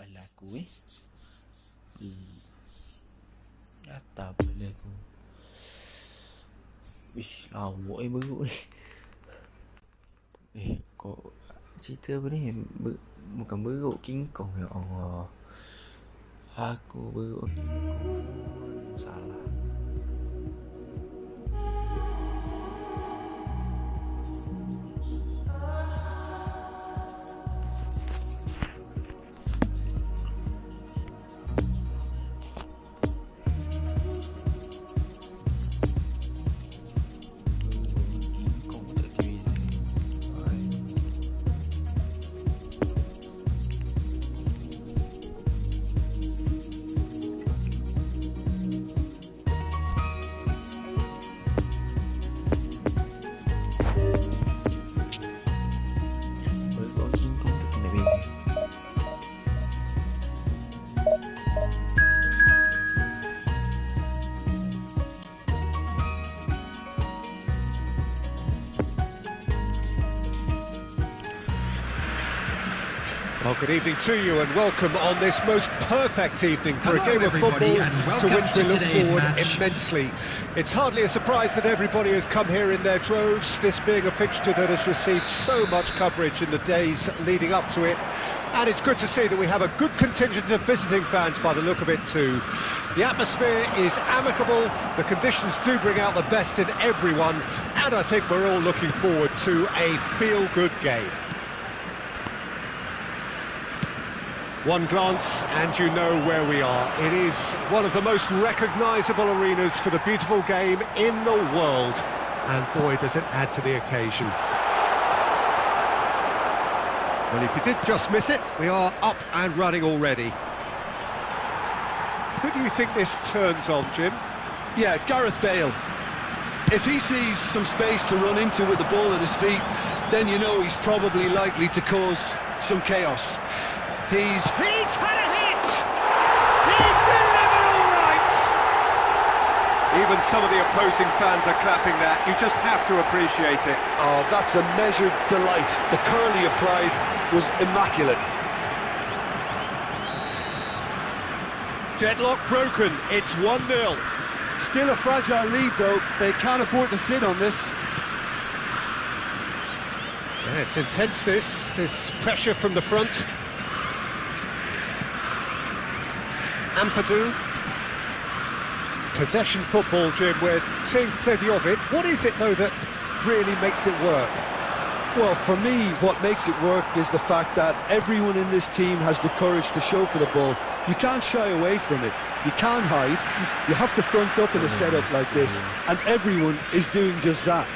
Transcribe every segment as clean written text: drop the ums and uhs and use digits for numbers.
Alah aku Atas pula aku. Lawak beruk ni. Kok cerita apa ni? Bukan beruk King Kong, ya Allah. Aku beruk King Kong. Salah. Well, good evening to you and welcome on this most perfect evening for a game of football to which we look forward immensely. It's hardly a surprise that everybody has come here in their droves, this being a fixture that has received so much coverage in the days leading up to it. And it's good to see that we have a good contingent of visiting fans by the look of it too. The atmosphere is amicable, the conditions do bring out the best in everyone, and I think we're all looking forward to a feel-good game. One glance and you know where we are. It is one of the most recognisable arenas for the beautiful game in the world. And boy, does it add to the occasion. Well, if you did just miss it, we are up and running already. Who do you think this turns on, Jim? Yeah, Gareth Bale. If he sees some space to run into with the ball at his feet, then you know he's probably likely to cause some chaos. He's had a hit! He's delivered all right! Even some of the opposing fans are clapping that. You just have to appreciate it. Oh, that's a measured delight. The curl he applied was immaculate. Deadlock broken. It's 1-0. Still a fragile lead, though. They can't afford to sit on this. Yeah, it's intense, this pressure from the front. Ampadu. Possession football, Jim, we're seeing plenty of it. What is it, though, that really makes it work? Well, for me, what makes it work is the fact that everyone in this team has the courage to show for the ball. You can't shy away from it. You can't hide. You have to front up in a setup like this, and everyone is doing just that.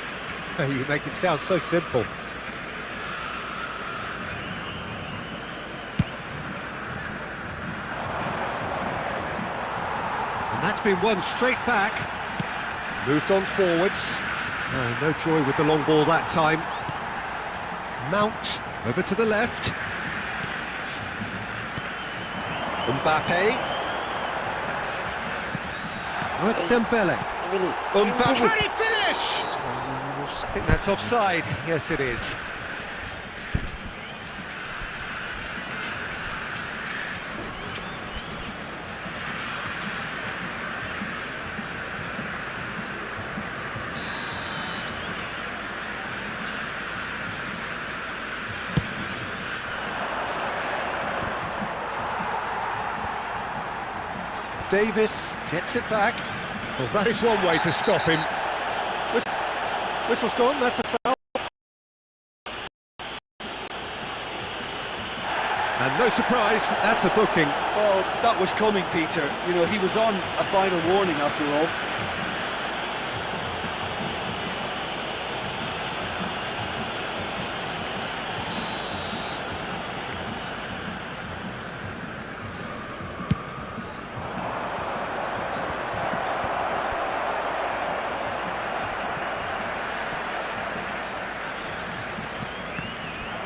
You make it sound so simple. And that's been won straight back. Moved on forwards. No joy with the long ball that time. Mount over to the left. Mbappe. Oh, it's Dembele. Mbappe. Can he finish? I think that's offside. Yes, it is. Davis gets it back. Well, that is one way to stop him. Whistle's gone, that's a foul. And no surprise, that's a booking. Well, that was coming, Peter. You know, he was on a final warning after all.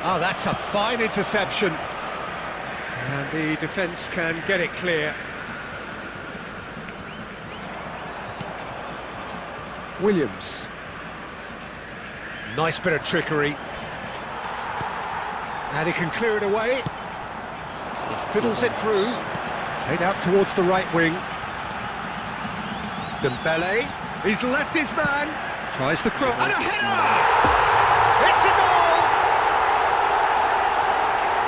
Oh, that's a fine interception. And the defence can get it clear. Williams. Nice bit of trickery. And he can clear it away. fiddles it through. Played out towards the right wing. Dembele, he's left his man. Tries the cross, and a header! It's a goal!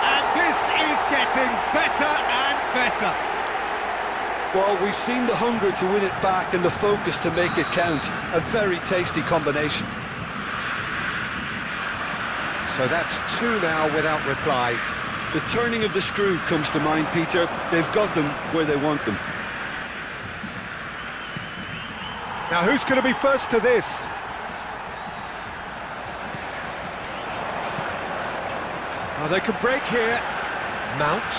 And this is getting better and better. Well, we've seen the hunger to win it back and the focus to make it count. A very tasty combination. So that's two now without reply. The turning of the screw comes to mind, Peter. They've got them where they want them. Now who's going to be first to this? Oh, they can break here. Mount.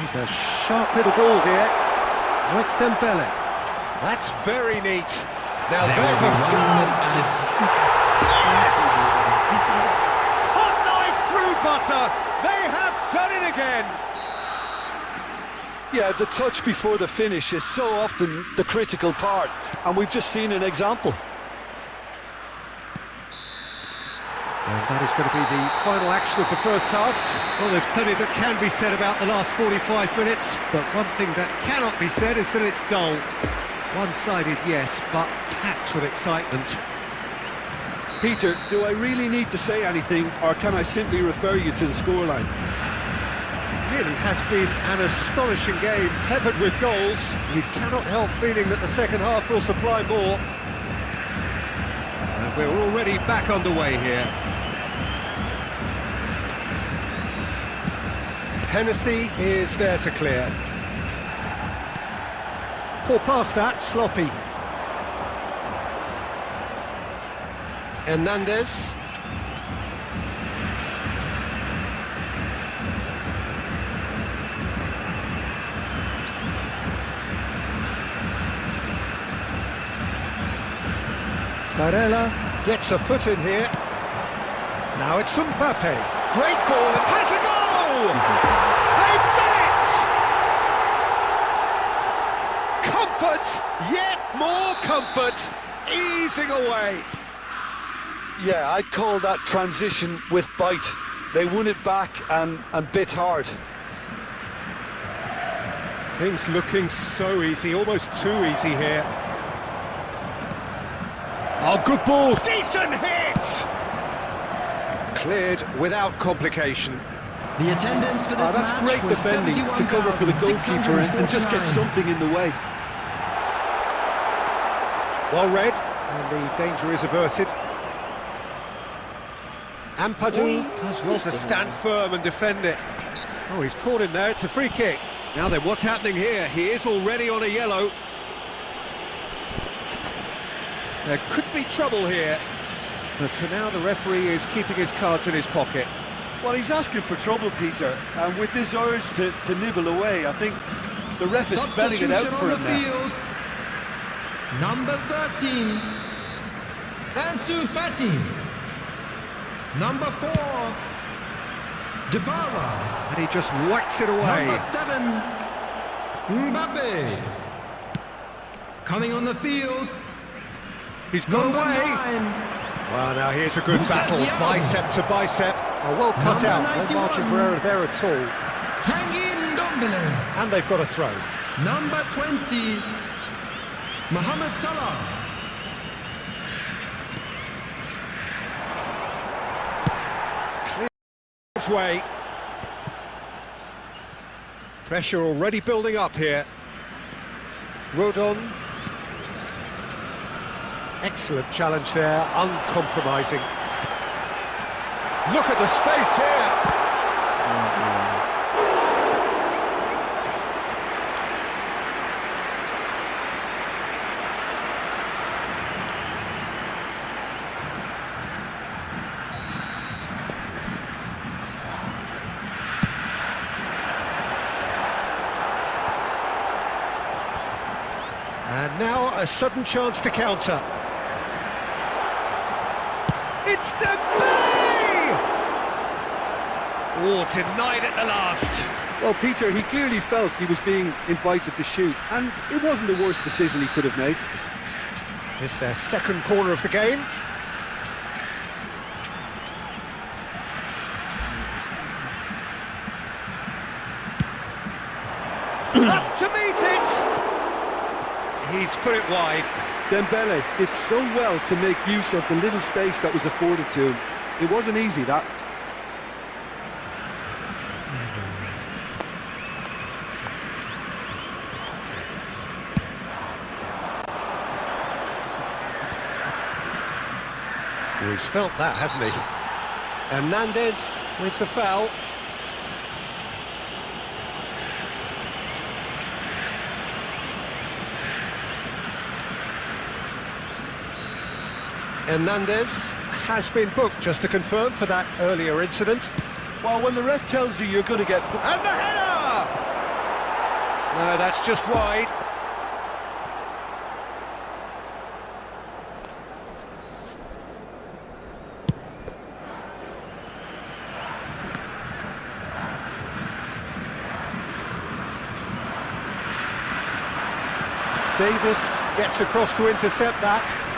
He's a sharp little ball here. Oh, it's Dembele. That's very neat. Now there's a chance! Yes! Hot knife through butter! They have done it again! Yeah, the touch before the finish is so often the critical part, and we've just seen an example. And that is going to be the final action of the first half. Well, there's plenty that can be said about the last 45 minutes, but one thing that cannot be said is that it's dull. One-sided, yes, but packed with excitement. Peter, do I really need to say anything, or can I simply refer you to the scoreline? Really has been an astonishing game, peppered with goals. You cannot help feeling that the second half will supply more. And we're already back underway here. Hennessy is there to clear. Poor pass that, sloppy. Hernandez. Barella gets a foot in here. Now it's Mbappe. Great ball, and has a goal! They've done it! Comfort, yet more comfort, easing away. Yeah, I'd call that transition with bite. They won it back and bit hard. Things looking so easy, almost too easy here. Oh, good ball. Decent hit! Cleared without complication. The attendance for this That's match great was defending to cover for the goalkeeper and just get something in the way. Well read, and the danger is averted. Ampadu does well to stand firm and defend it. Oh, he's caught in there, it's a free kick. Now then, what's happening here? He is already on a yellow. There could be trouble here, but for now the referee is keeping his cards in his pocket. Well, he's asking for trouble, Peter, and with this urge to nibble away, I think the ref is spelling it out for him now. Field. Number 13, Ansu Fati. Number 4, Dybala. And he just whacks it away. Number 7, Mbappe. Coming on the field, He's got number away. 9, Well, now here's a good battle, Diallo. bicep to bicep. Oh, well cut Number out, no 91. margin for error there at all. Tanguy Ndombele. And they've got a throw. Number 20, Mohamed Salah. Clear way. Pressure already building up here. Rodon. Excellent challenge there, uncompromising. Look at the space here. And now a sudden chance to counter. It's Dembele! Oh, denied at the last. Well, Peter, he clearly felt he was being invited to shoot, and it wasn't the worst decision he could have made. It's their second corner of the game. Up to meet it! He's put it wide. Dembele did so well to make use of the little space that was afforded to him. It wasn't easy, that. Well, he's felt that, hasn't he? Hernandez with the foul. Hernandez has been booked, just to confirm, for that earlier incident. Well, when the ref tells you you're going to get... And the header! No, that's just wide. Davis gets across to intercept that.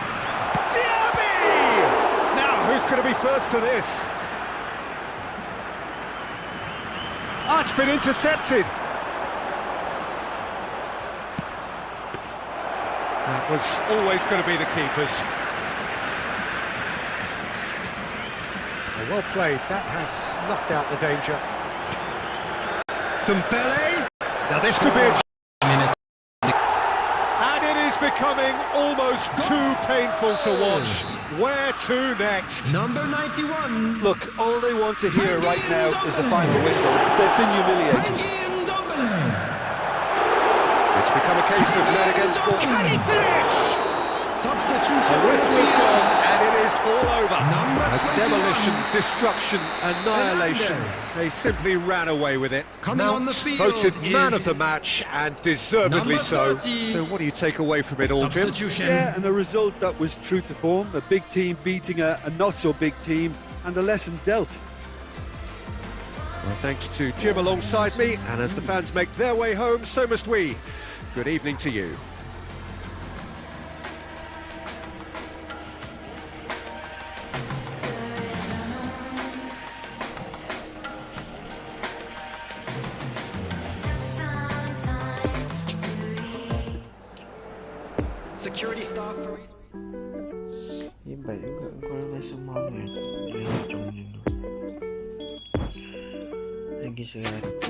Now, who's going to be first to this? Ah, it's been intercepted. That was always going to be the keepers. Well played. That has snuffed out the danger. Dembele. Now this could be a... becoming almost too painful to watch. Where to next? Number 91. Look, all they want to hear right now is the final whistle. They've been humiliated. It's become a case of men against ball. Can he finish? Substitution. The whistle is gone and it is all over. A demolition, destruction, annihilation. They simply ran away with it. Coming on the field voted man of the match, and deservedly so. So what do you take away from it all, Jim? Yeah, and a result that was true to form. A big team beating a not-so-big team, and a lesson dealt. Well, thanks to Jim alongside me, and as the fans make their way home, so must we. Good evening to you. Security staff. Ya baik juga kalau semuanya lihat jomnya tu. Lagi seratus.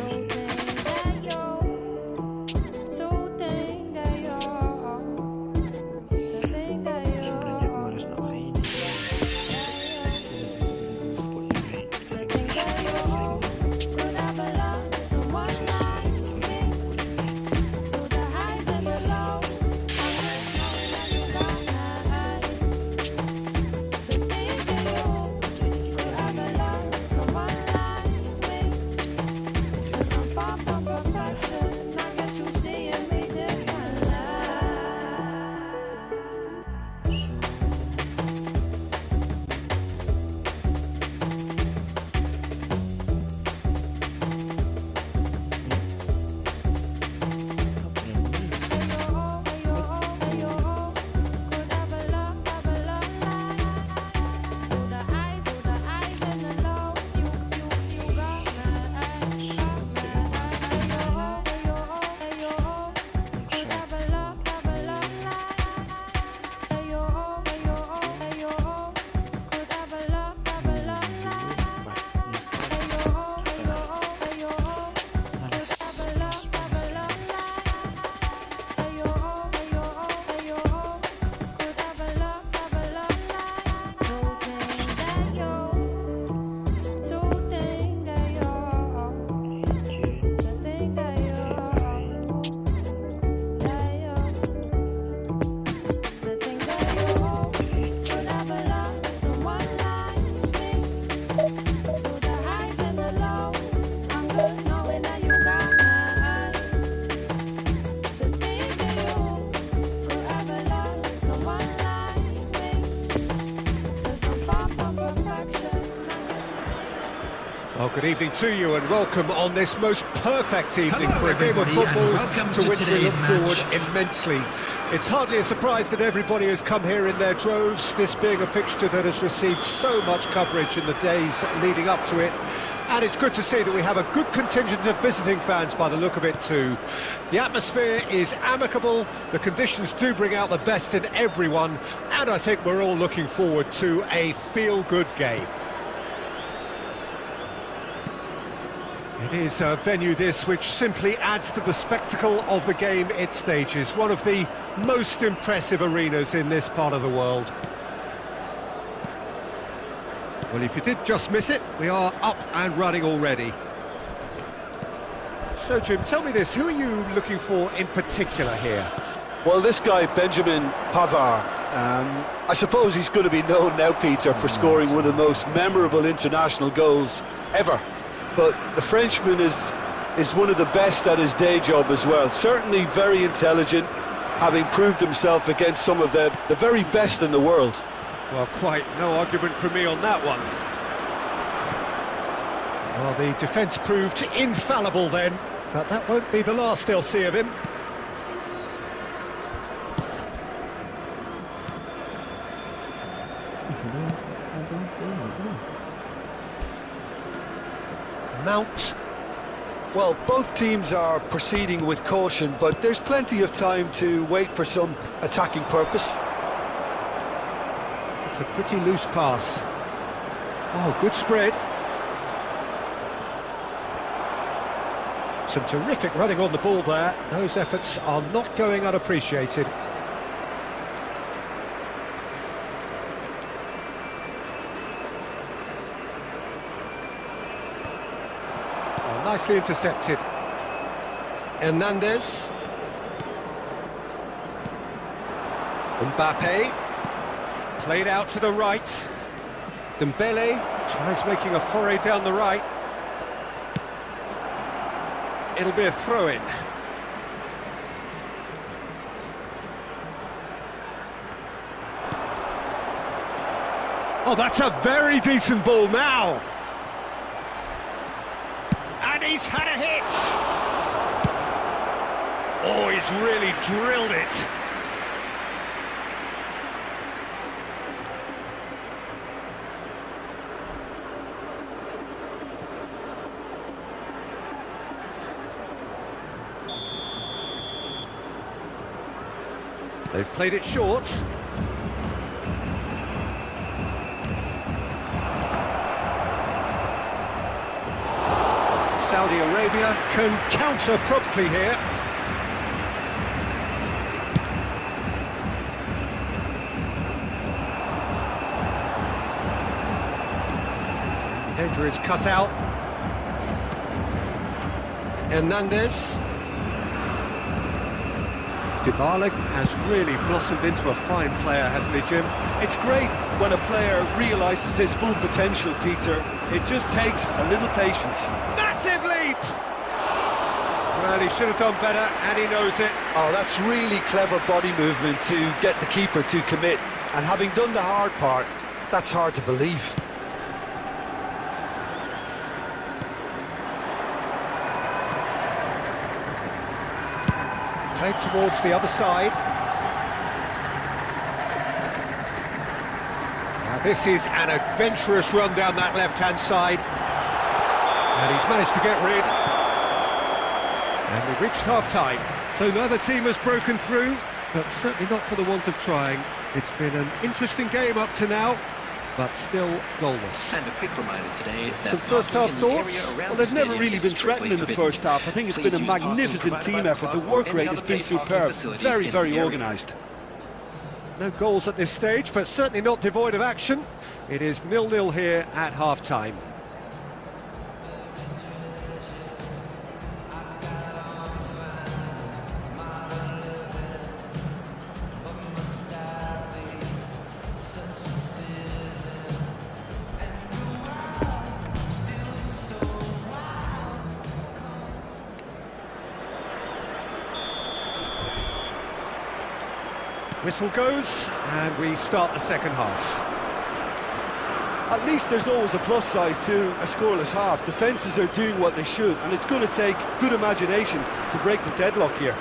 Sebenarnya aku malas nak main. Well, good evening to you and welcome on this most perfect evening for a game of football to which we look forward immensely. It's hardly a surprise that everybody has come here in their droves, this being a fixture that has received so much coverage in the days leading up to it. And it's good to see that we have a good contingent of visiting fans by the look of it too. The atmosphere is amicable, the conditions do bring out the best in everyone, and I think we're all looking forward to a feel-good game. It is a venue this which simply adds to the spectacle of the game it stages, one of the most impressive arenas in this part of the world. Well, if you did just miss it, we are up and running already. So, Jim, tell me this, who are you looking for in particular here? Well, this guy, Benjamin Pavard, I suppose he's going to be known now, Peter, for scoring one of the most memorable international goals ever. But the Frenchman is one of the best at his day job as well. Certainly very intelligent, having proved himself against some of the very best in the world. Well, quite no argument from me on that one. Well, the defence proved infallible then, but that won't be the last they'll see of him. Mount. Well, both teams are proceeding with caution, but there's plenty of time to wait for some attacking purpose. It's a pretty loose pass. Oh, good spread. Some terrific running on the ball there. Those efforts are not going unappreciated. Oh, nicely intercepted. Hernandez. Mbappe. Played out to the right. Dembele tries making a foray down the right. It'll be a throw-in. Oh, that's a very decent ball now. And he's had a hit. Oh, he's really drilled it. They've played it short. Saudi Arabia can counter promptly here. Header is cut out. Hernandez. Dybala has really blossomed into a fine player, hasn't he, Jim? It's great when a player realises his full potential, Peter. It just takes a little patience. Massive leap! Well, he should have done better, and he knows it. Oh, that's really clever body movement to get the keeper to commit. And having done the hard part, that's hard to believe. Played towards the other side. Now this is an adventurous run down that left-hand side. And he's managed to get rid. And we've reached half-time. So neither team has broken through, but certainly not for the want of trying. It's been an interesting game up to now, but still goalless. And a quick reminder today that some first-half thoughts? Well, they've never really been threatened in the first half. I think it's been a magnificent team effort. The work rate has been superb. Very, very organised. No goals at this stage, but certainly not devoid of action. It is 0-0 here at half-time. Whistle goes, and we start the second half. At least there's always a plus side to a scoreless half. Defences are doing what they should, and it's going to take good imagination to break the deadlock here.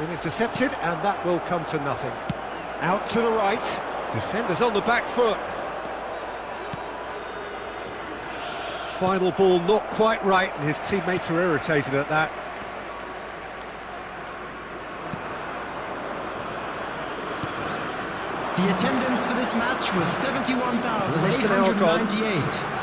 Been intercepted, and that will come to nothing. Out to the right. Defenders on the back foot. Final ball not quite right, and his teammates are irritated at that. The attendance for this match was 71,898.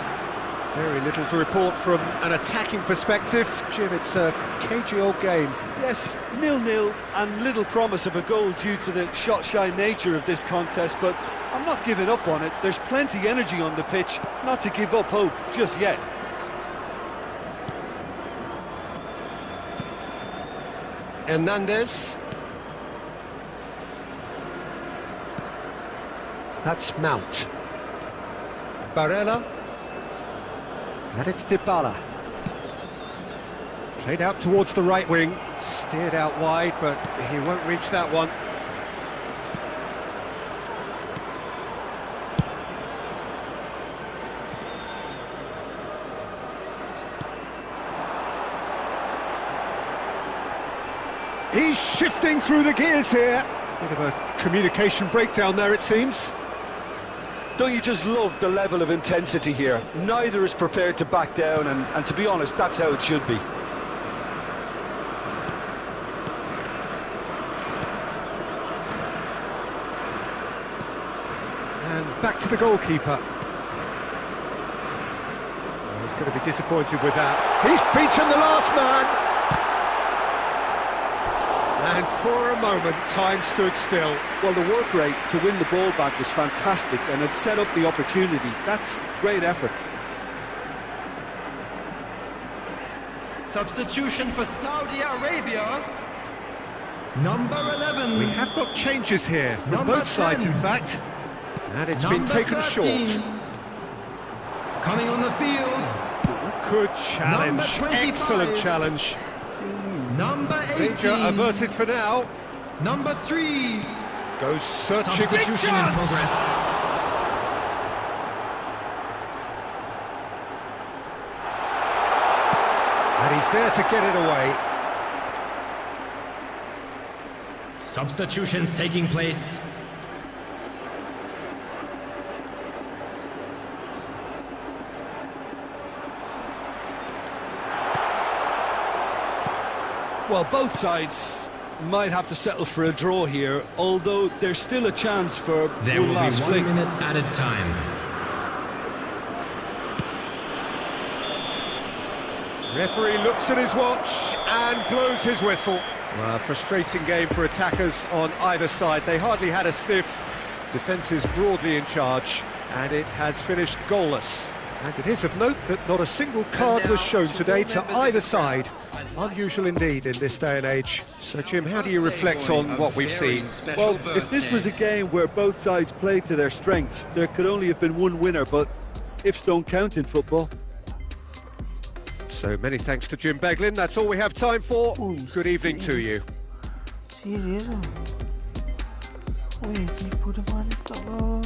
Very little to report from an attacking perspective. Jim, it's a cagey old game. Yes, 0-0 and little promise of a goal due to the shot-shy nature of this contest, but I'm not giving up on it. There's plenty energy on the pitch, not to give up hope just yet. Hernandez. That's Mount. Barella. And it's Dybala. Played out towards the right wing. Steered out wide, but he won't reach that one. He's shifting through the gears here. Bit of a communication breakdown there, it seems. Don't you just love the level of intensity here? Neither is prepared to back down, and to be honest, that's how it should be. And back to the goalkeeper. Oh, he's going to be disappointed with that. He's beaten the last man. And for a moment, time stood still. Well, the work rate to win the ball back was fantastic, and it set up the opportunity. That's great effort. Substitution for Saudi Arabia. Number 11. We have got changes here from Number both sides, 10. in fact. And it's been Number taken 13. short. Coming on the field. Good challenge. Number 25. Excellent challenge. Number 18. Danger averted for now. Number 3. Goes searching. Big Substitution in chance. progress. And he's there to get it away. Substitutions taking place. Well, both sides might have to settle for a draw here, although there's still a chance for There one will be last 1 fling. minute added time. Referee looks at his watch and blows his whistle. Well, frustrating game for attackers on either side. They hardly had a sniff. Defence is broadly in charge, and it has finished goalless. And it is of note that not a single card was shown today to either side. Unusual indeed in this day and age. So, Jim, how do you reflect on what we've seen? Well, if this was a game where both sides played to their strengths, there could only have been one winner, but ifs don't count in football. So many thanks to Jim Beglin. That's all we have time for. Good evening to you. Serius ah? Weh, tipu dah mantap lah.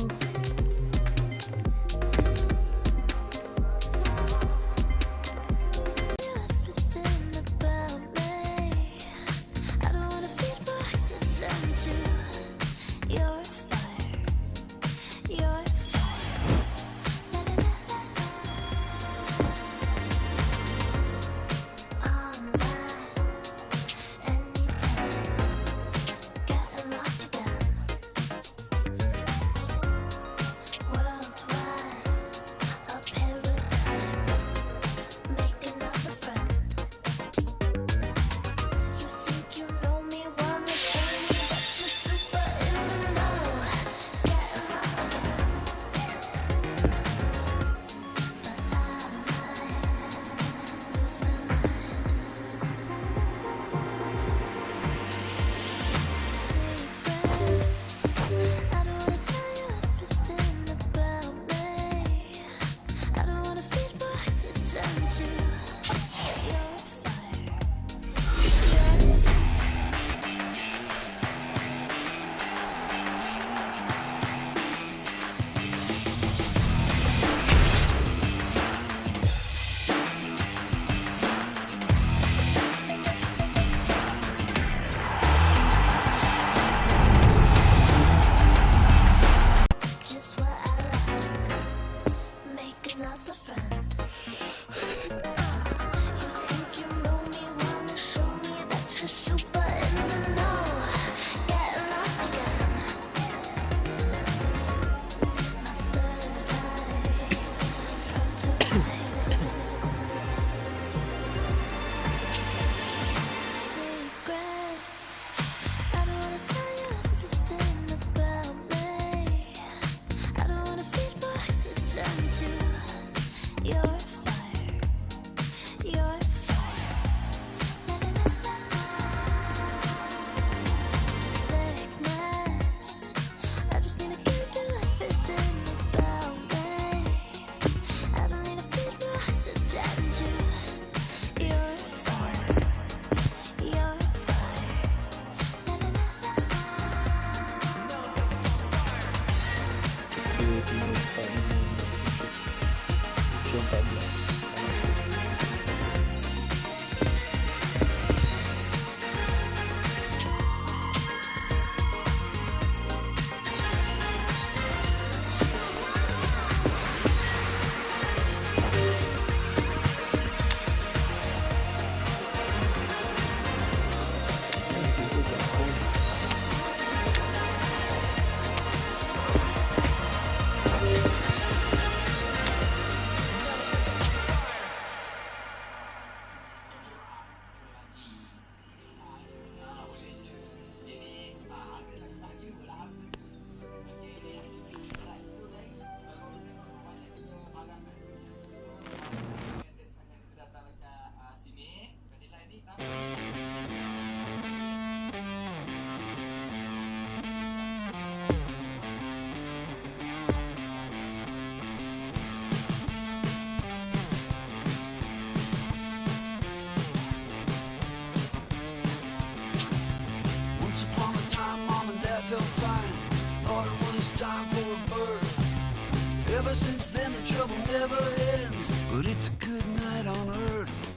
thought it was time for a birth. Ever since then the trouble never ends, but it's a good night on earth.